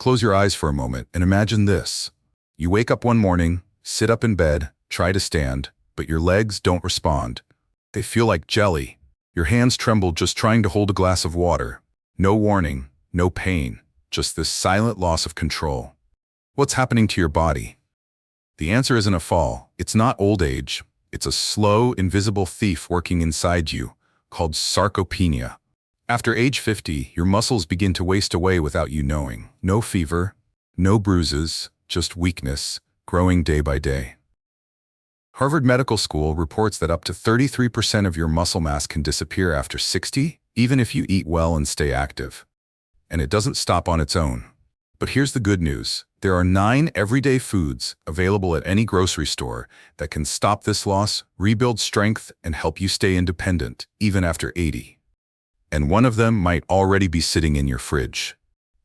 Close your eyes for a moment and imagine this. You wake up one morning, sit up in bed, try to stand, but your legs don't respond. They feel like jelly. Your hands tremble just trying to hold a glass of water. No warning, no pain, just this silent loss of control. What's happening to your body? The answer isn't a fall. It's not old age. It's a slow, invisible thief working inside you, called sarcopenia. After age 50, your muscles begin to waste away without you knowing. No fever, no bruises, just weakness, growing day by day. Harvard Medical School reports that up to 33% of your muscle mass can disappear after 60, even if you eat well and stay active. And it doesn't stop on its own. But here's the good news. There are 9 everyday foods available at any grocery store that can stop this loss, rebuild strength, and help you stay independent, even after 80. And one of them might already be sitting in your fridge.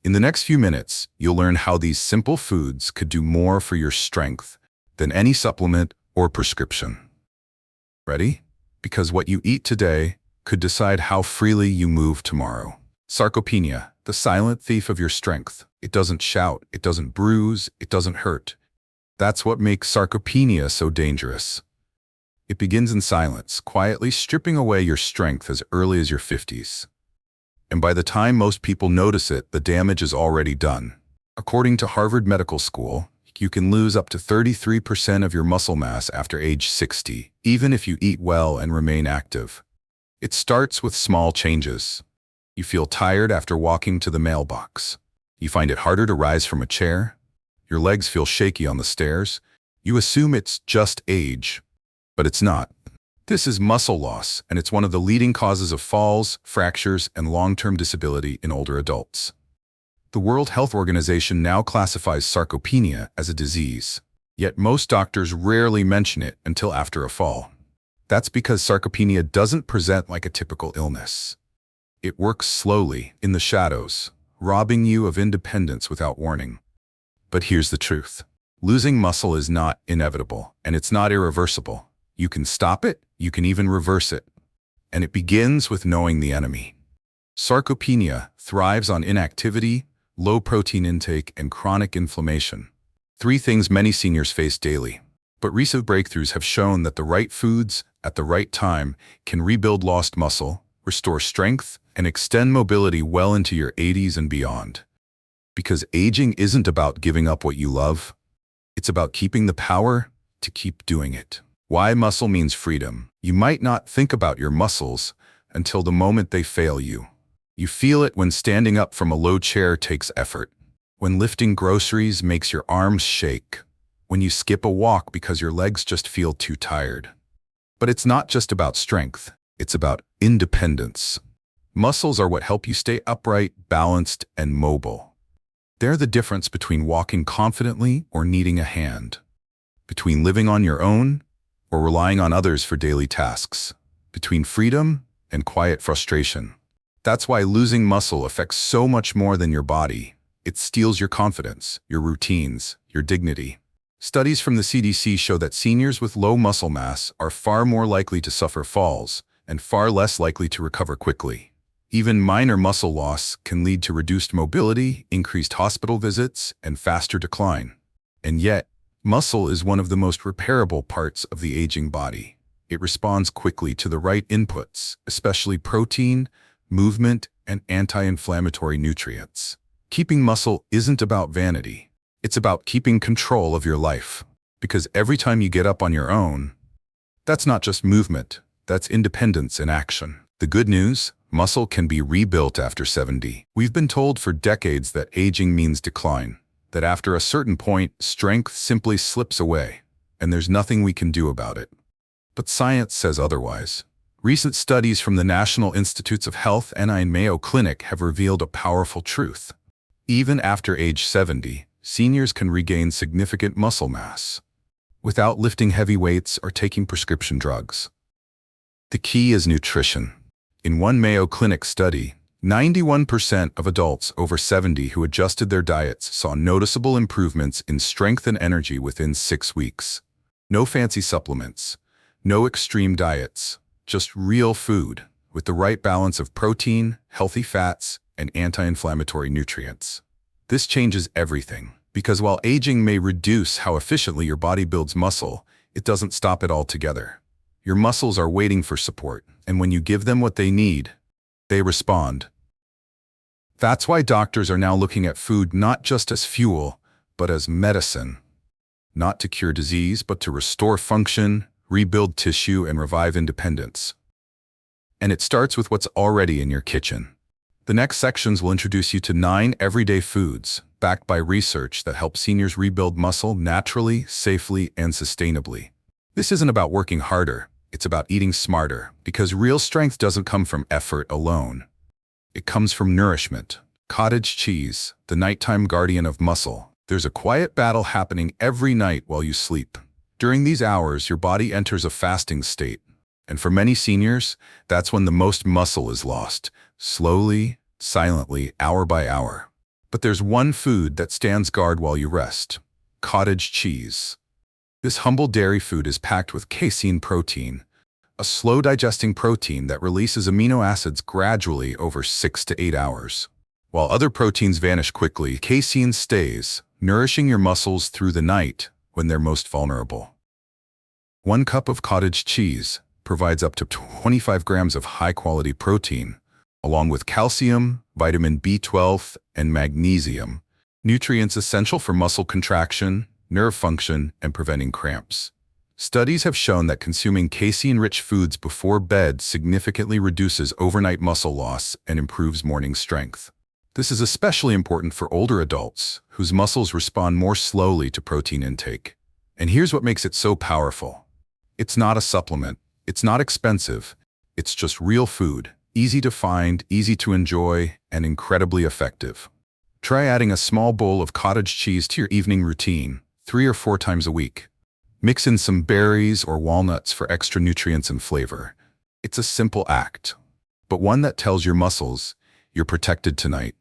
In the next few minutes, you'll learn how these simple foods could do more for your strength than any supplement or prescription. Ready? Because what you eat today could decide how freely you move tomorrow. Sarcopenia, the silent thief of your strength. It doesn't shout, it doesn't bruise, it doesn't hurt. That's what makes sarcopenia so dangerous. It begins in silence, quietly stripping away your strength as early as your 50s. And by the time most people notice it, the damage is already done. According to Harvard Medical School, you can lose up to 33% of your muscle mass after age 60, even if you eat well and remain active. It starts with small changes. You feel tired after walking to the mailbox. You find it harder to rise from a chair. Your legs feel shaky on the stairs. You assume it's just age, but it's not. This is muscle loss, and it's one of the leading causes of falls, fractures, and long-term disability in older adults. The World Health Organization now classifies sarcopenia as a disease, yet most doctors rarely mention it until after a fall. That's because sarcopenia doesn't present like a typical illness. It works slowly, in the shadows, robbing you of independence without warning. But here's the truth. Losing muscle is not inevitable, and it's not irreversible. You can stop it, you can even reverse it. And it begins with knowing the enemy. Sarcopenia thrives on inactivity, low protein intake, and chronic inflammation. 3 things many seniors face daily. But recent breakthroughs have shown that the right foods at the right time can rebuild lost muscle, restore strength, and extend mobility well into your 80s and beyond. Because aging isn't about giving up what you love. It's about keeping the power to keep doing it. Why muscle means freedom. You might not think about your muscles until the moment they fail you. You feel it when standing up from a low chair takes effort, when lifting groceries makes your arms shake, when you skip a walk because your legs just feel too tired. But it's not just about strength, it's about independence. Muscles are what help you stay upright, balanced, and mobile. They're the difference between walking confidently or needing a hand, between living on your own or relying on others for daily tasks, between freedom and quiet frustration. That's why losing muscle affects so much more than your body. It steals your confidence, your routines, your dignity. Studies from the CDC show that seniors with low muscle mass are far more likely to suffer falls and far less likely to recover quickly. Even minor muscle loss can lead to reduced mobility, increased hospital visits, and faster decline. And yet, muscle is one of the most repairable parts of the aging body. It responds quickly to the right inputs, especially protein, movement, and anti-inflammatory nutrients. Keeping muscle isn't about vanity. It's about keeping control of your life. Because every time you get up on your own, that's not just movement, that's independence in action. The good news? Muscle can be rebuilt after 70. We've been told for decades that aging means decline, that after a certain point, strength simply slips away, and there's nothing we can do about it. But science says otherwise. Recent studies from the National Institutes of Health and Mayo Clinic have revealed a powerful truth. Even after age 70, seniors can regain significant muscle mass without lifting heavy weights or taking prescription drugs. The key is nutrition. In one Mayo Clinic study, 91% of adults over 70 who adjusted their diets saw noticeable improvements in strength and energy within 6 weeks. No fancy supplements, no extreme diets, just real food with the right balance of protein, healthy fats, and anti-inflammatory nutrients. This changes everything, because while aging may reduce how efficiently your body builds muscle, it doesn't stop it altogether. Your muscles are waiting for support, and when you give them what they need, they respond. That's why doctors are now looking at food not just as fuel, but as medicine. Not to cure disease, but to restore function, rebuild tissue, and revive independence. And it starts with what's already in your kitchen. The next sections will introduce you to 9 everyday foods, backed by research that help seniors rebuild muscle naturally, safely, and sustainably. This isn't about working harder, it's about eating smarter, because real strength doesn't come from effort alone. It comes from nourishment. Cottage cheese, the nighttime guardian of muscle. There's a quiet battle happening every night while you sleep. During these hours, your body enters a fasting state. And for many seniors, that's when the most muscle is lost, slowly, silently, hour by hour. But there's one food that stands guard while you rest: cottage cheese. This humble dairy food is packed with casein protein, a slow-digesting protein that releases amino acids gradually over 6 to 8 hours. While other proteins vanish quickly, casein stays, nourishing your muscles through the night when they're most vulnerable. 1 cup of cottage cheese provides up to 25 grams of high-quality protein, along with calcium, vitamin B12, and magnesium, nutrients essential for muscle contraction, nerve function, and preventing cramps. Studies have shown that consuming casein-rich foods before bed significantly reduces overnight muscle loss and improves morning strength. This is especially important for older adults, whose muscles respond more slowly to protein intake. And here's what makes it so powerful. It's not a supplement. It's not expensive. It's just real food, easy to find, easy to enjoy, and incredibly effective. Try adding a small bowl of cottage cheese to your evening routine, 3 or 4 times a week. Mix in some berries or walnuts for extra nutrients and flavor. It's a simple act, but one that tells your muscles you're protected tonight.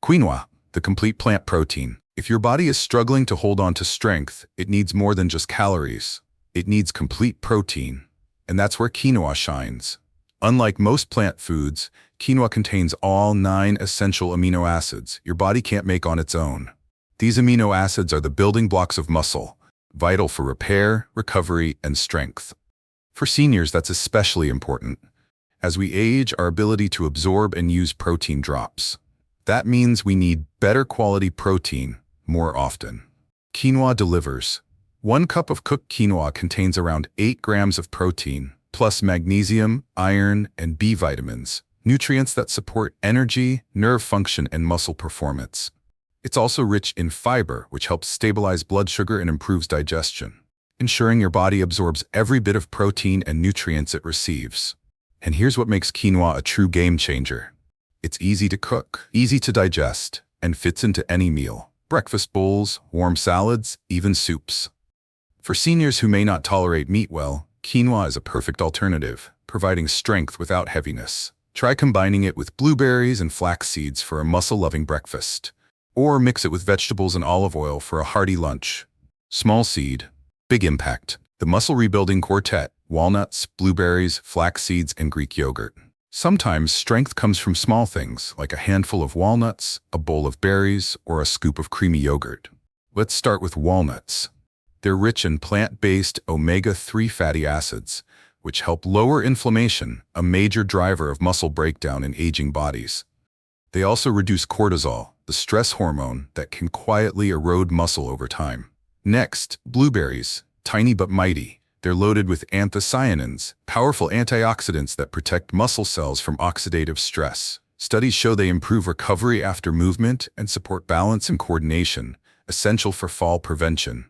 Quinoa, the complete plant protein. If your body is struggling to hold on to strength, it needs more than just calories. It needs complete protein. And that's where quinoa shines. Unlike most plant foods, quinoa contains all 9 essential amino acids your body can't make on its own. These amino acids are the building blocks of muscle, vital for repair, recovery, and strength. For seniors, that's especially important. As we age, our ability to absorb and use protein drops. That means we need better quality protein more often. Quinoa delivers. 1 cup of cooked quinoa contains around 8 grams of protein, plus magnesium, iron, and B vitamins, nutrients that support energy, nerve function, and muscle performance. It's also rich in fiber, which helps stabilize blood sugar and improves digestion, ensuring your body absorbs every bit of protein and nutrients it receives. And here's what makes quinoa a true game changer. It's easy to cook, easy to digest, and fits into any meal: breakfast bowls, warm salads, even soups. For seniors who may not tolerate meat well, quinoa is a perfect alternative, providing strength without heaviness. Try combining it with blueberries and flax seeds for a muscle-loving breakfast, or mix it with vegetables and olive oil for a hearty lunch. Small seed, big impact. The muscle rebuilding quartet: walnuts, blueberries, flax seeds, and Greek yogurt. Sometimes strength comes from small things, like a handful of walnuts, a bowl of berries, or a scoop of creamy yogurt. Let's start with walnuts. They're rich in plant-based omega-3 fatty acids, which help lower inflammation, a major driver of muscle breakdown in aging bodies. They also reduce cortisol, the stress hormone that can quietly erode muscle over time. Next, blueberries, tiny but mighty. They're loaded with anthocyanins, powerful antioxidants that protect muscle cells from oxidative stress. Studies show they improve recovery after movement and support balance and coordination, essential for fall prevention.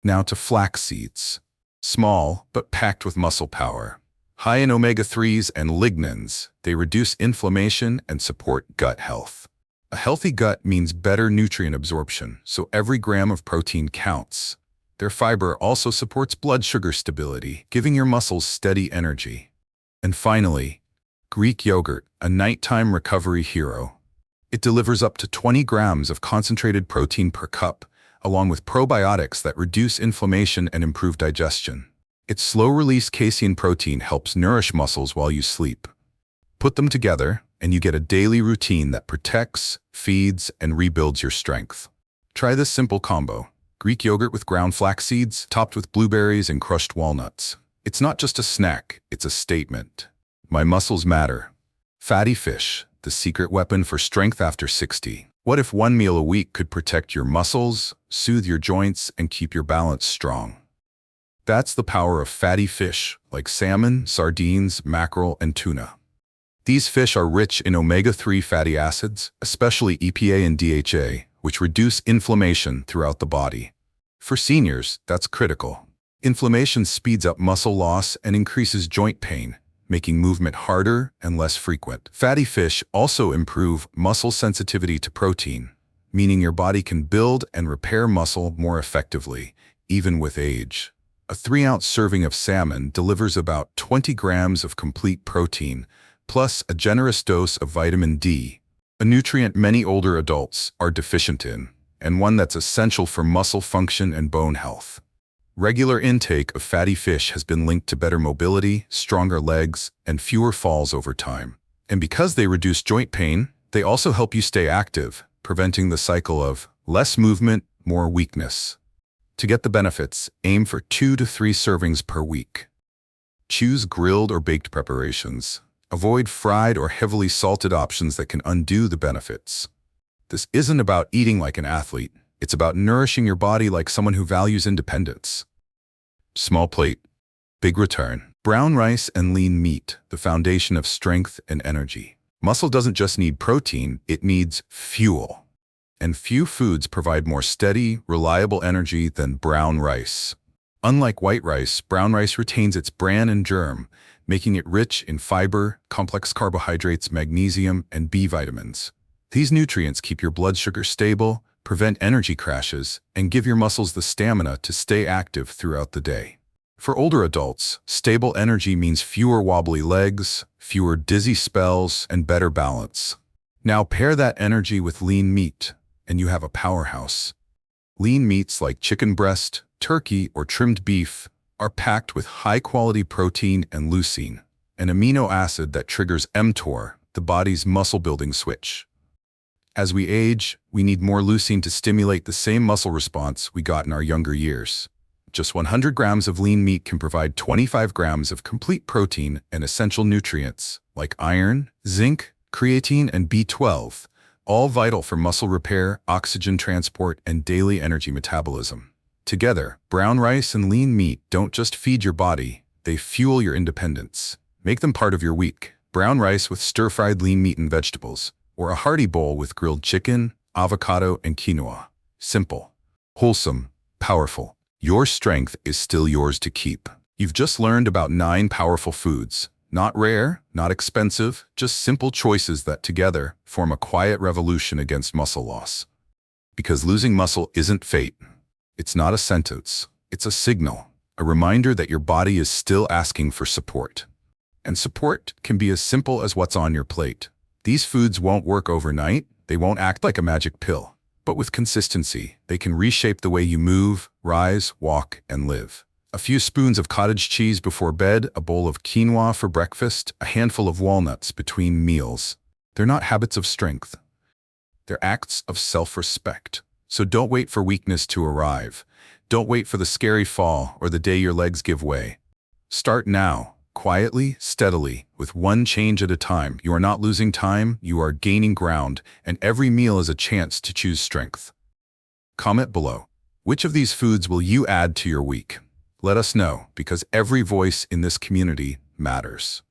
Now to flax seeds. Small, but packed with muscle power. High in omega-3s and lignans, they reduce inflammation and support gut health. A healthy gut means better nutrient absorption, so every gram of protein counts. Their fiber also supports blood sugar stability, giving your muscles steady energy. And finally, Greek yogurt, a nighttime recovery hero. It delivers up to 20 grams of concentrated protein per cup, along with probiotics that reduce inflammation and improve digestion. Its slow-release casein protein helps nourish muscles while you sleep. Put them together, and you get a daily routine that protects, feeds, and rebuilds your strength. Try this simple combo: Greek yogurt with ground flax seeds, topped with blueberries and crushed walnuts. It's not just a snack, it's a statement. My muscles matter. Fatty fish, the secret weapon for strength after 60. What if one meal a week could protect your muscles, soothe your joints, and keep your balance strong? That's the power of fatty fish, like salmon, sardines, mackerel, and tuna. These fish are rich in omega-3 fatty acids, especially EPA and DHA, which reduce inflammation throughout the body. For seniors, that's critical. Inflammation speeds up muscle loss and increases joint pain, making movement harder and less frequent. Fatty fish also improve muscle sensitivity to protein, meaning your body can build and repair muscle more effectively, even with age. A 3-ounce serving of salmon delivers about 20 grams of complete protein, plus a generous dose of vitamin D, a nutrient many older adults are deficient in, and one that's essential for muscle function and bone health. Regular intake of fatty fish has been linked to better mobility, stronger legs, and fewer falls over time. And because they reduce joint pain, they also help you stay active, preventing the cycle of less movement, more weakness. To get the benefits, aim for 2 to 3 servings per week. Choose grilled or baked preparations. Avoid fried or heavily salted options that can undo the benefits. This isn't about eating like an athlete. It's about nourishing your body like someone who values independence. Small plate, big return. Brown rice and lean meat, the foundation of strength and energy. Muscle doesn't just need protein, it needs fuel. And few foods provide more steady, reliable energy than brown rice. Unlike white rice, brown rice retains its bran and germ, making it rich in fiber, complex carbohydrates, magnesium, and B vitamins. These nutrients keep your blood sugar stable, prevent energy crashes, and give your muscles the stamina to stay active throughout the day. For older adults, stable energy means fewer wobbly legs, fewer dizzy spells, and better balance. Now pair that energy with lean meat, and you have a powerhouse. Lean meats like chicken breast, turkey, or trimmed beef are packed with high-quality protein and leucine, an amino acid that triggers mTOR, the body's muscle-building switch. As we age, we need more leucine to stimulate the same muscle response we got in our younger years. Just 100 grams of lean meat can provide 25 grams of complete protein and essential nutrients like iron, zinc, creatine, and B12, all vital for muscle repair, oxygen transport, and daily energy metabolism. Together, brown rice and lean meat don't just feed your body, they fuel your independence. Make them part of your week. Brown rice with stir-fried lean meat and vegetables, or a hearty bowl with grilled chicken, avocado, and quinoa. Simple, wholesome, powerful. Your strength is still yours to keep. You've just learned about 9 powerful foods. Not rare, not expensive, just simple choices that together form a quiet revolution against muscle loss. Because losing muscle isn't fate. It's not a sentence. It's a signal, a reminder that your body is still asking for support. And support can be as simple as what's on your plate. These foods won't work overnight, they won't act like a magic pill. But with consistency, they can reshape the way you move, rise, walk, and live. A few spoons of cottage cheese before bed, a bowl of quinoa for breakfast, a handful of walnuts between meals. They're not habits of strength. They're acts of self-respect. So don't wait for weakness to arrive. Don't wait for the scary fall or the day your legs give way. Start now. Quietly, steadily, with one change at a time. You are not losing time, you are gaining ground, and every meal is a chance to choose strength. Comment below. Which of these foods will you add to your week? Let us know, because every voice in this community matters.